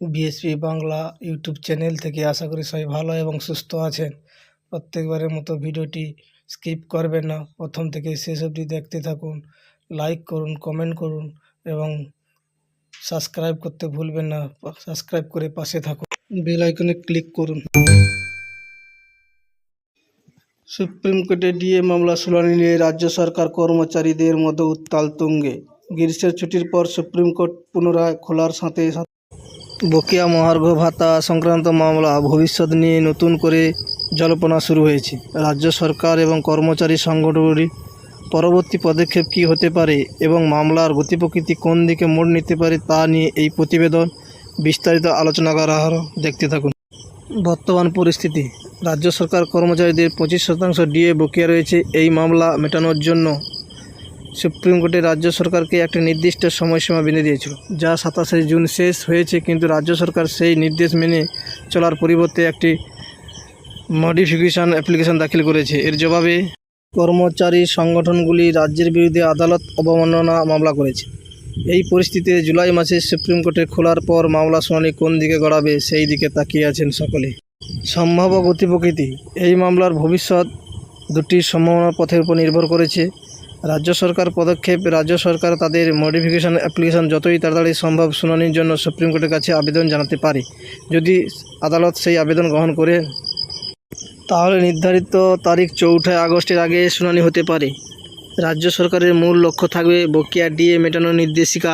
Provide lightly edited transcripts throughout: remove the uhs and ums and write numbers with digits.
BSP Bangla YouTube channel থেকে আশা করি সবাই ভালো এবং সুস্থ আছেন। প্রত্যেকবারের মতো ভিডিওটি স্কিপ করবেন না, প্রথম থেকে শেষ অবধি দেখতে থাকুন। লাইক করুন, কমেন্ট করুন এবং সাবস্ক্রাইব করতে ভুলবেন না। সাবস্ক্রাইব করে পাশে থাকুন, বেল আইকনে ক্লিক করুন। সুপ্রিম কোর্টে ডিএ মামলা শুনানি নিয়ে রাজ্য সরকার কর্মচারীদের মধ্যে উত্তাল তুঙ্গে। গ্রীষ্মের ছুটির পর সুপ্রিম কোর্ট পুনরায় খোলার সাথে বকেয়া মহার্ঘ ভাতা সংক্রান্ত মামলা ভবিষ্যৎ নিয়ে নতুন করে জল্পনা শুরু হয়েছে। রাজ্য সরকার এবং কর্মচারী সংগঠনগুলির পরবর্তী পদক্ষেপ কী হতে পারে এবং মামলার গতিপ্রকৃতি কোন দিকে মোড় নিতে পারে তা নিয়ে এই প্রতিবেদন বিস্তারিত আলোচনা করা হলো। দেখতে থাকুন। বর্তমান পরিস্থিতি: রাজ্য সরকার কর্মচারীদের 25% ডিএ বকেয়া রয়েছে। এই মামলা মেটানোর জন্য সুপ্রিম কোর্টে রাজ্য সরকারকে একটি নির্দিষ্ট সময়সীমা বেঁধে দিয়েছিল, যা 27শে জুন শেষ হয়েছে। কিন্তু রাজ্য সরকার সেই নির্দেশ মেনে চলার পরিবর্তে একটি মডিফিকেশন অ্যাপ্লিকেশন দাখিল করেছে। এর জবাবে কর্মচারী সংগঠনগুলি রাজ্যের বিরুদ্ধে আদালত অবমাননা মামলা করেছে। এই পরিস্থিতিতে জুলাই মাসে সুপ্রিম কোর্টে খোলার পর মামলা শুনানি কোন দিকে গড়াবে সেই দিকে তাকিয়ে আছেন সকলে। সম্ভাব্য গতিপ্রকৃতি: এই মামলার ভবিষ্যৎ দুটি সম্ভাবনার পথের উপর নির্ভর করেছে। রাজ্য সরকার পদক্ষেপ: রাজ্য সরকার তাদের মডিফিকেশন অ্যাপ্লিকেশন যতই তাড়াতাড়ি সম্ভব শুনানির জন্য সুপ্রিম কোর্টের কাছে আবেদন জানাতে পারে। যদি আদালত সেই আবেদন গ্রহণ করে তাহলে নির্ধারিত তারিখ 4 আগস্টের আগে শুনানি হতে পারে। রাজ্য সরকারের মূল লক্ষ্য থাকবে বকেয়া ডিএ মেটানোর নির্দেশিকা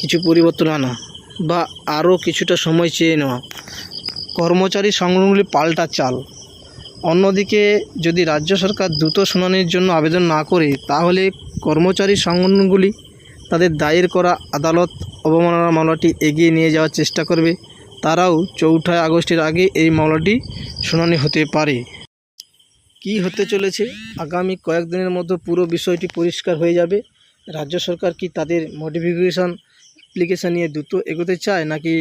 কিছু পরিবর্তন আনা বা আরও কিছুটা সময় চেয়ে নেওয়া। কর্মচারী সংগঠনগুলি পাল্টা চাল: অন্যদিকে যদি রাজ্য সরকার দ্রুত শুনানির জন্য আবেদন না করে, তাহলে কর্মচারী সংগঠনগুলি তাদের দায়ের করা আদালত অবমাননা মামলাটি এগিয়ে নিয়ে যাওয়ার চেষ্টা করবে। তারাও 4 আগস্টের আগে এই মামলাটি শুনানি হতে পারে। কি হতে চলেছে? আগামী কয়েকদিনের মধ্যে পুরো বিষয়টি পরিষ্কার হয়ে যাবে। রাজ্য সরকার কি তাদের মডিফিকেশন অ্যাপ্লিকেশন নিয়ে দ্রুত এগোতে চায়, নাকি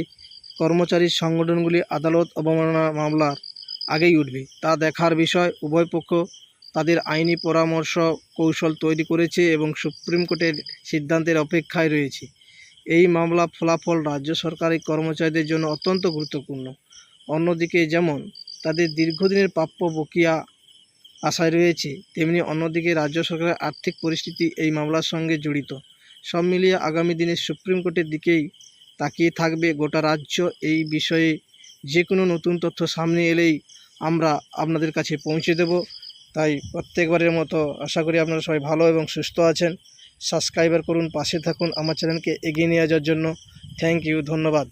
কর্মচারী সংগঠনগুলি আদালত অবমাননা মামলার আগেই উঠবে, তা দেখার বিষয়। উভয় পক্ষ তাদের আইনি পরামর্শ কৌশল তৈরি করেছে এবং সুপ্রিম কোর্টের সিদ্ধান্তের অপেক্ষায় রয়েছে। এই মামলা ফলাফল রাজ্য সরকারি কর্মচারীদের জন্য অত্যন্ত গুরুত্বপূর্ণ। অন্যদিকে যেমন তাদের দীর্ঘদিনের প্রাপ্য বকেয়া আশায় রয়েছে, তেমনি অন্যদিকে রাজ্য সরকারের আর্থিক পরিস্থিতি এই মামলার সঙ্গে জড়িত। সব মিলিয়ে আগামী দিনে সুপ্রিম কোর্টের দিকেই তাকিয়ে থাকবে গোটা রাজ্য। এই বিষয়ে যে কোনো নতুন তথ্য সামনে এলেই আমরা আপনাদের কাছে পৌঁছে দেব। তাই প্রত্যেকবারের মতো আশা করি আপনারা সবাই ভালো এবং সুস্থ আছেন। সাবস্ক্রাইবার করুন, পাশে থাকুন আমার চ্যানেলকে এগিয়ে নিয়ে যাওয়ার জন্য। থ্যাংক ইউ, ধন্যবাদ।